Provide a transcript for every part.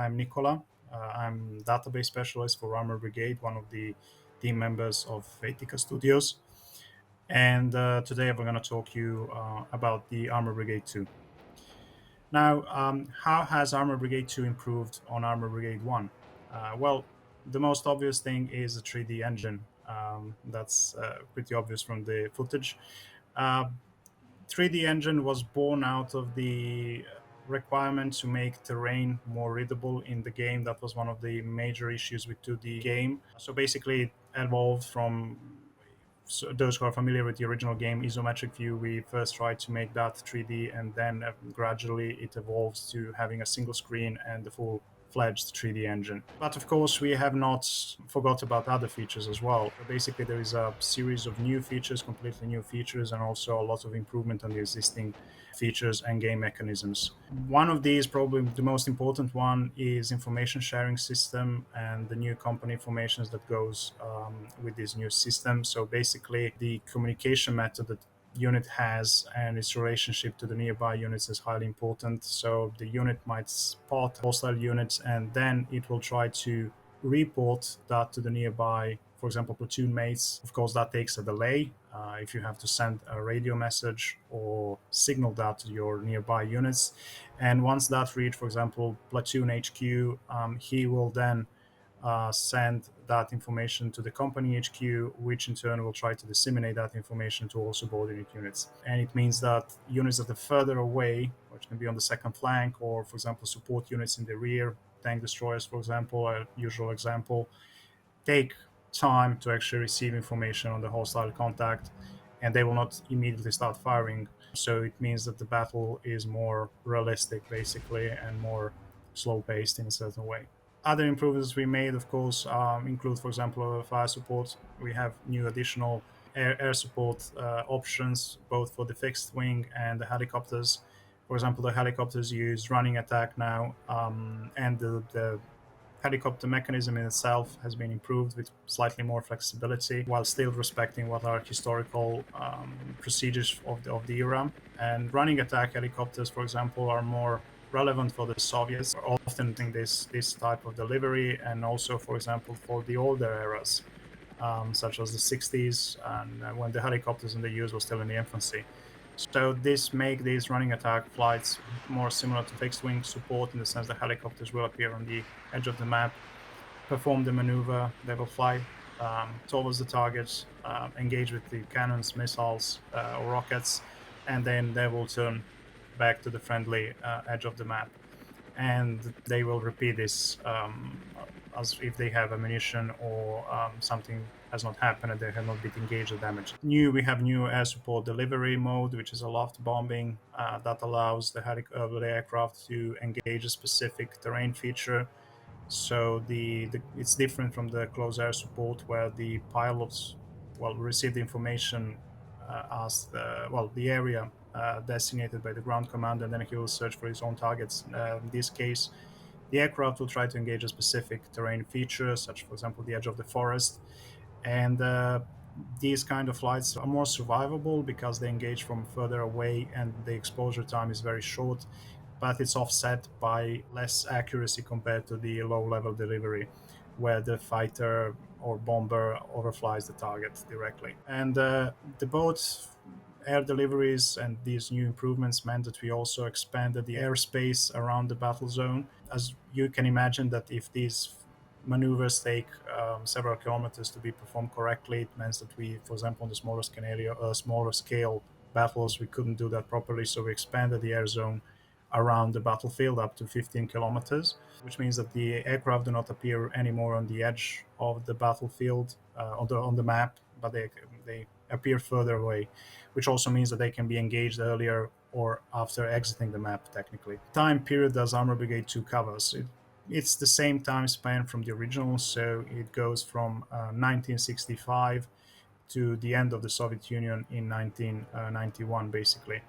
I'm Nikola. I'm database specialist for Armored Brigade, one of the team members of Etika Studios. And today we're going to talk to you about the Armored Brigade II. Now, how has Armored Brigade II improved on Armored Brigade I? Well, the most obvious thing is the 3D engine. That's pretty obvious from the footage. Uh, 3D engine was born out of the requirement to make terrain more readable in the game. That was one of the major issues with 2D game. So basically, it evolved from those who are familiar with the original game, isometric view. We first tried to make that 3D, and then gradually it evolves to having a single screen and the full fledged 3D engine. But of course, we have not forgot about other features as well. Basically, there is a series of new features, completely new features, and also a lot of improvement on the existing features and game mechanisms. One of these, probably the most important one, is information sharing system and the new company informations that goes with this new system. So basically, the communication method that unit has and its relationship to the nearby units is highly important. So the unit might spot hostile units, and then it will try to report that to the nearby, for example, platoon mates. Of course, that takes a delay. If you have to send a radio message or signal that to your nearby units, and once that reach, for example, platoon HQ, he will then send that information to the company HQ, which in turn will try to disseminate that information to all subordinate units. And it means that units that are further away, which can be on the second flank, or for example, support units in the rear, tank destroyers, for example, a usual example, take time to actually receive information on the hostile contact, and they will not immediately start firing. So it means that the battle is more realistic, basically, and more slow paced in a certain way. Other improvements we made, of course, include, for example, fire support. We have new additional air support options, both for the fixed wing and the helicopters. For example, the helicopters use running attack now, and the helicopter mechanism in itself has been improved with slightly more flexibility while still respecting what are historical procedures of the era. And running attack helicopters, for example, are more relevant for the Soviets, often using this type of delivery, and also, for example, for the older eras, such as the 60s, and when the helicopters in the US were still in the infancy. So this make these running attack flights more similar to fixed wing support, in the sense that helicopters will appear on the edge of the map, perform the maneuver, they will fly towards the target, engage with the cannons, missiles, or rockets, and then they will turn back to the friendly edge of the map. And they will repeat this as if they have ammunition or something has not happened and they have not been engaged or damaged. We have new air support delivery mode, which is a loft bombing that allows the aircraft to engage a specific terrain feature. So it's different from the close air support, where the pilots receive the information as the area designated by the ground commander, and then he will search for his own targets. In this case, the aircraft will try to engage a specific terrain feature, such, for example, the edge of the forest. And these kind of flights are more survivable because they engage from further away and the exposure time is very short, but it's offset by less accuracy compared to the low level delivery, where the fighter or bomber overflies the target directly. And the boat air deliveries and these new improvements meant that we also expanded the airspace around the battle zone. As you can imagine, that if these maneuvers take several kilometers to be performed correctly, it means that we, for example, on the smaller scale battles, we couldn't do that properly. So we expanded the air zone around the battlefield up to 15 kilometers, which means that the aircraft do not appear anymore on the edge of the battlefield on the map, but they appear further away, which also means that they can be engaged earlier or after exiting the map, technically. Time period as Armored Brigade II covers. It's the same time span from the original, so it goes from 1965 to the end of the Soviet Union in 1991, basically.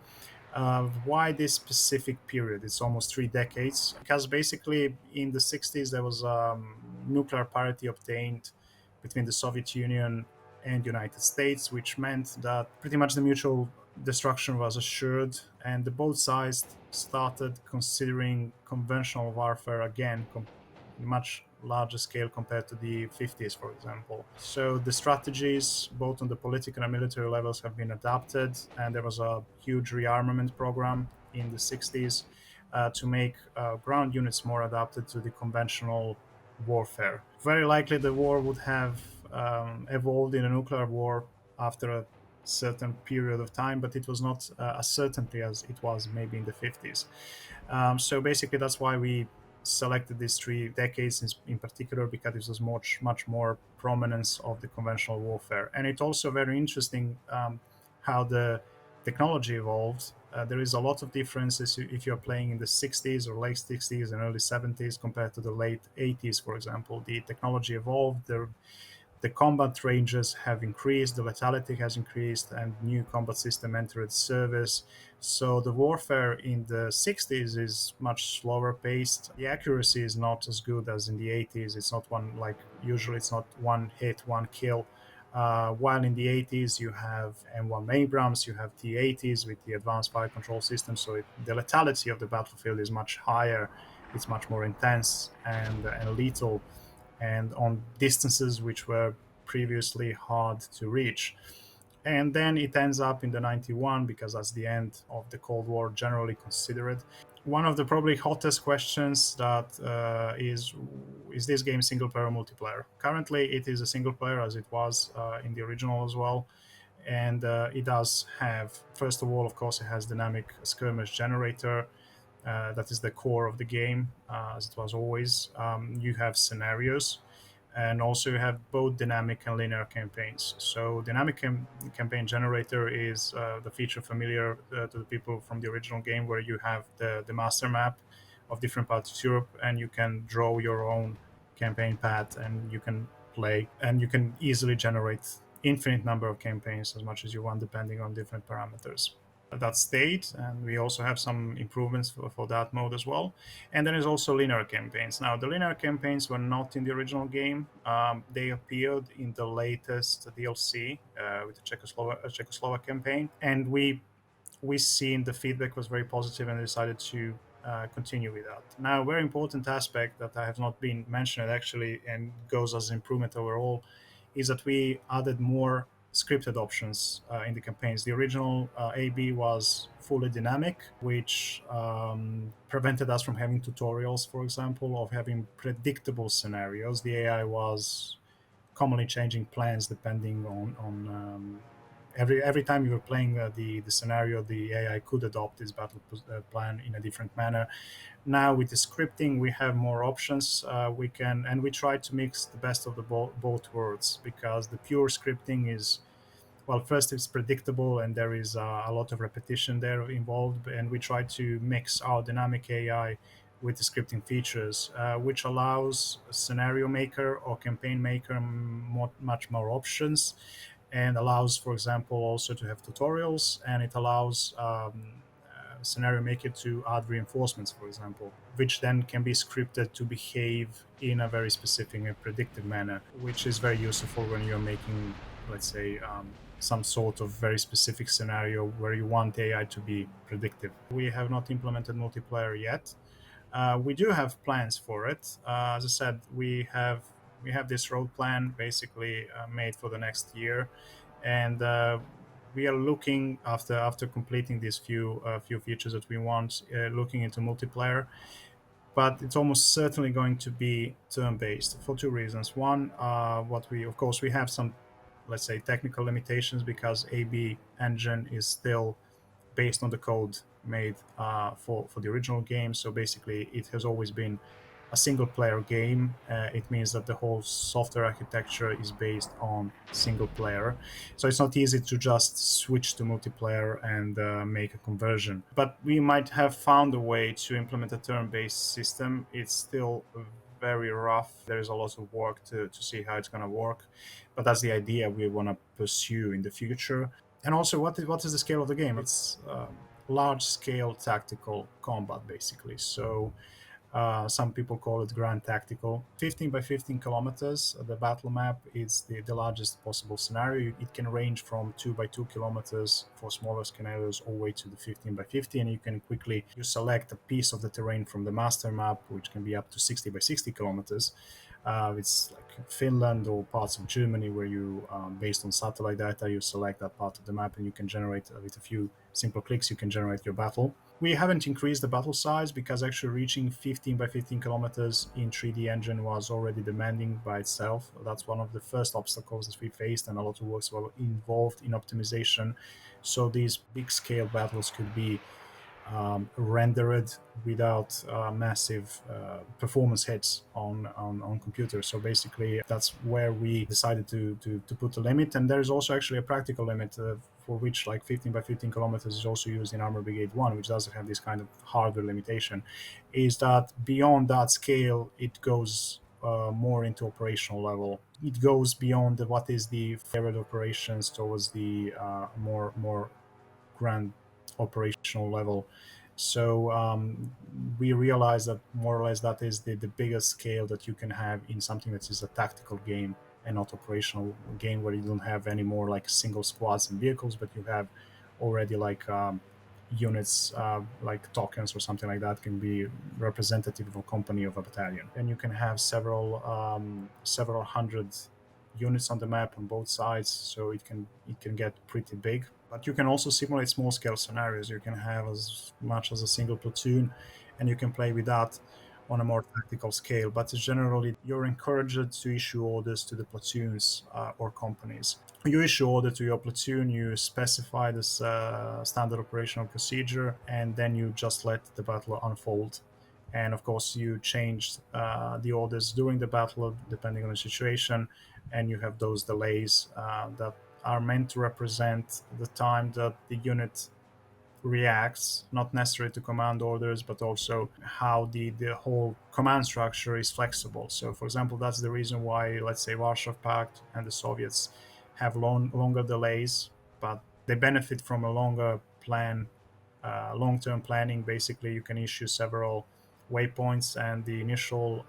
Why this specific period? It's almost 3 decades, because basically in the 60s there was nuclear parity obtained between the Soviet Union and United States, which meant that pretty much the mutual destruction was assured, and the both sides started considering conventional warfare again, much larger scale compared to the 50s, for example. So the strategies, both on the political and military levels, have been adapted, and there was a huge rearmament program in the 60s to make ground units more adapted to the conventional warfare. Very likely the war would have evolved in a nuclear war after a certain period of time, but it was not as certainty as it was maybe in the 50s. So basically, that's why we selected these 3 decades in particular, because it was much more prominence of the conventional warfare. And it's also very interesting how the technology evolved. There is a lot of differences if you're playing in the 60s or late 60s and early 70s compared to the late 80s, for example. The technology evolved, the combat ranges have increased, the lethality has increased, and new combat system entered service. So the warfare in the 60s is much slower paced. The accuracy is not as good as in the 80s. It's not one, like usually it's not one hit, one kill. While in the 80s you have M1 Abrams, you have T-80s with the advanced fire control system, so the lethality of the battlefield is much higher. It's much more intense and lethal, and on distances which were previously hard to reach. And then it ends up in the 91 because that's the end of the Cold War, generally considered. One of the probably hottest questions that is this game single player or multiplayer? Currently, it is a single player as it was in the original as well. And it does have, first of all, of course, it has dynamic skirmish generator. That is the core of the game, as it was always. You have scenarios, and also you have both dynamic and linear campaigns. So dynamic campaign generator is the feature familiar to the people from the original game, where you have the master map of different parts of Europe, and you can draw your own campaign path, and you can play, and you can easily generate infinite number of campaigns as much as you want, depending on different parameters. That stayed, and we also have some improvements for that mode as well. And then there's also linear campaigns. Now, the linear campaigns were not in the original game. They appeared in the latest DLC with the Czechoslovak campaign, and we seen the feedback was very positive and decided to continue with that. Now, a very important aspect that I have not been mentioned actually, and goes as improvement overall, is that we added more scripted options in the campaigns. The original AB was fully dynamic, which prevented us from having tutorials, for example, of having predictable scenarios. The AI was commonly changing plans depending on every time you were playing the scenario, the AI could adopt this battle plan in a different manner. Now with the scripting, we have more options. We try to mix the best of the both worlds, because the pure scripting is, well, first it's predictable and there is a lot of repetition there involved, and we try to mix our dynamic AI with the scripting features, which allows a scenario maker or campaign maker much more options, and allows, for example, also to have tutorials, and it allows scenario maker to add reinforcements, for example, which then can be scripted to behave in a very specific and predictive manner, which is very useful when you're making, let's say, some sort of very specific scenario where you want AI to be predictive. We have not implemented multiplayer yet. We do have plans for it. As I said, we have this road plan basically made for the next year, and we are looking after completing these few features that we want, looking into multiplayer. But it's almost certainly going to be turn-based for 2 reasons. One, what we of course we have some, let's say, technical limitations, because AB engine is still based on the code made for the original game. So basically, it has always been a single player game. It means that the whole software architecture is based on single player. So it's not easy to just switch to multiplayer and make a conversion. But we might have found a way to implement a turn based system. It's still very rough. There is a lot of work to see how it's going to work. But that's the idea we want to pursue in the future. And also, what is the scale of the game? It's large scale tactical combat, basically. So Some people call it Grand Tactical. 15 by 15 kilometers, the battle map is the largest possible scenario. It can range from 2 by 2 kilometers for smaller scenarios all the way to the 15 by 50, and you can quickly you select a piece of the terrain from the master map, which can be up to 60 by 60 kilometers. It's like Finland or parts of Germany where you, based on satellite data, you select that part of the map and you can generate, with a few simple clicks, you can generate your battle. We haven't increased the battle size because actually reaching 15 by 15 kilometers in 3D engine was already demanding by itself. That's one of the first obstacles that we faced, and a lot of works were involved in optimization. So these big scale battles could be rendered without massive performance hits on computers. So basically, that's where we decided to put a limit. And there is also actually a practical limit for which like 15 by 15 kilometers is also used in Armored Brigade I, which doesn't have this kind of hardware limitation, is that beyond that scale, it goes more into operational level. It goes beyond what is the favorite operations towards the more grand operational level. So we realize that more or less that is the biggest scale that you can have in something that is a tactical game and not operational game, where you don't have any more like single squads and vehicles, but you have already like units like tokens or something like that can be representative of a company of a battalion, and you can have several hundred units on the map on both sides, so it can get pretty big. But you can also simulate small scale scenarios. You can have as much as a single platoon, and you can play with that on a more tactical scale. But generally, you're encouraged to issue orders to the platoons or companies. You issue order to your platoon, you specify this standard operational procedure, and then you just let the battle unfold. And of course, you change the orders during the battle depending on the situation, and you have those delays that are meant to represent the time that the unit reacts, not necessarily to command orders, but also how the whole command structure is flexible. So, for example, that's the reason why, let's say, Warsaw Pact and the Soviets have longer delays, but they benefit from a longer plan, long-term planning. Basically, you can issue several waypoints, and the initial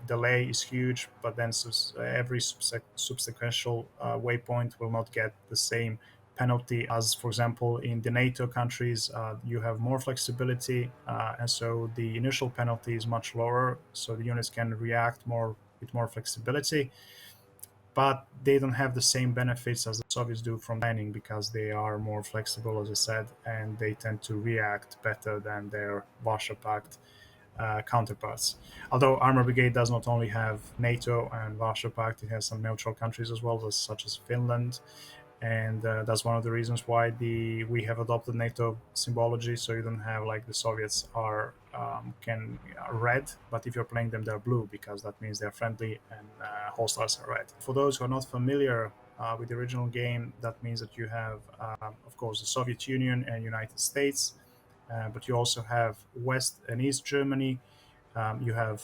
delay is huge, but then every subsequent waypoint will not get the same penalty as, for example, in the NATO countries. You have more flexibility, and so the initial penalty is much lower, so the units can react more with more flexibility. But they don't have the same benefits as the Soviets do from planning, because they are more flexible, as I said, and they tend to react better than their Warsaw Pact counterparts. Although Armored Brigade does not only have NATO and Warsaw Pact, it has some neutral countries as well, such as Finland, and that's one of the reasons why we have adopted NATO symbology. So you don't have like the Soviets are red, but if you're playing them, they're blue, because that means they're friendly, and hostiles are red. For those who are not familiar with the original game, that means that you have, of course, the Soviet Union and United States, but you also have West and East Germany. You have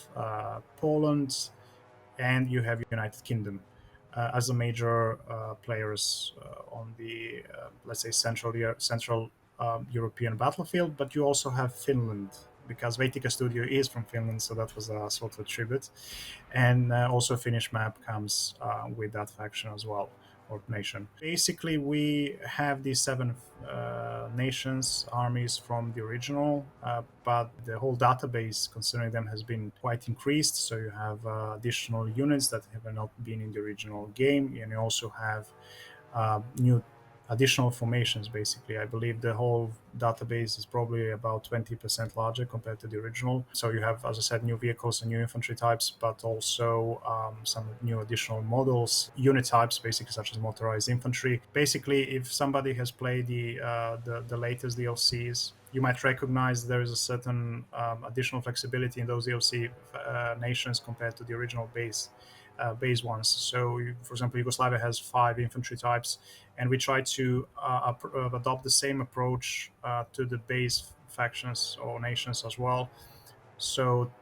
Poland, and you have United Kingdom as the major players on the, let's say, central European battlefield. But you also have Finland, because Veitika Studio is from Finland, so that was a sort of tribute. And also a Finnish map comes with that faction as well, or nation. Basically, we have these seven nations, armies from the original, but the whole database concerning them has been quite increased. So you have additional units that have not been in the original game, and you also have new additional formations. Basically, I believe the whole database is probably about 20% larger compared to the original. So you have, as I said, new vehicles and new infantry types, but also some new additional models, unit types, basically, such as motorized infantry. Basically, if somebody has played the latest DLCs, you might recognize there is a certain additional flexibility in those DLC nations compared to the original base ones. So, for example, Yugoslavia has 5 infantry types, and we try to adopt the same approach to the base factions or nations as well. So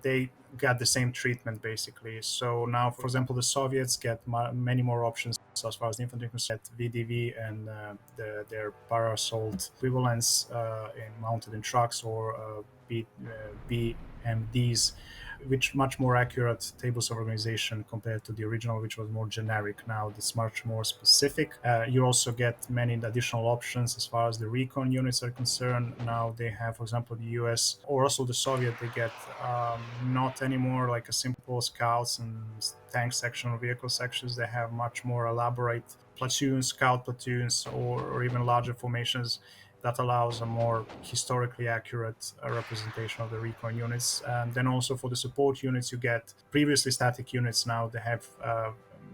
they got the same treatment, basically. So now, for example, the Soviets get many more options as far as the infantry concerned, VDV and their para assault equivalents mounted in trucks, or and these, which much more accurate tables of organization compared to the original, which was more generic. Now it's much more specific. You also get many additional options as far as the recon units are concerned. Now they have, for example, the US or also the Soviet, they get not anymore like a simple scouts and tank section or vehicle sections. They have much more elaborate platoons, scout platoons, or even larger formations that allows a more historically accurate representation of the recon units. And then also for the support units, you get previously static units. Now they have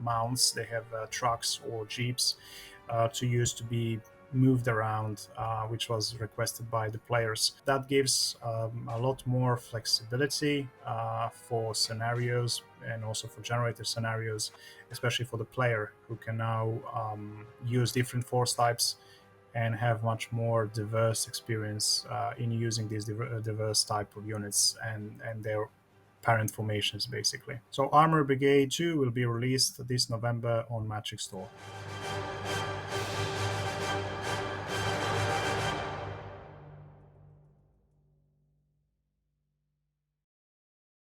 mounts, they have trucks or jeeps to use to be moved around, which was requested by the players. That gives a lot more flexibility for scenarios and also for generator scenarios, especially for the player who can now use different force types and have much more diverse experience in using these diverse type of units and their parent formations, basically. So Armored Brigade II will be released this November on Magic Store.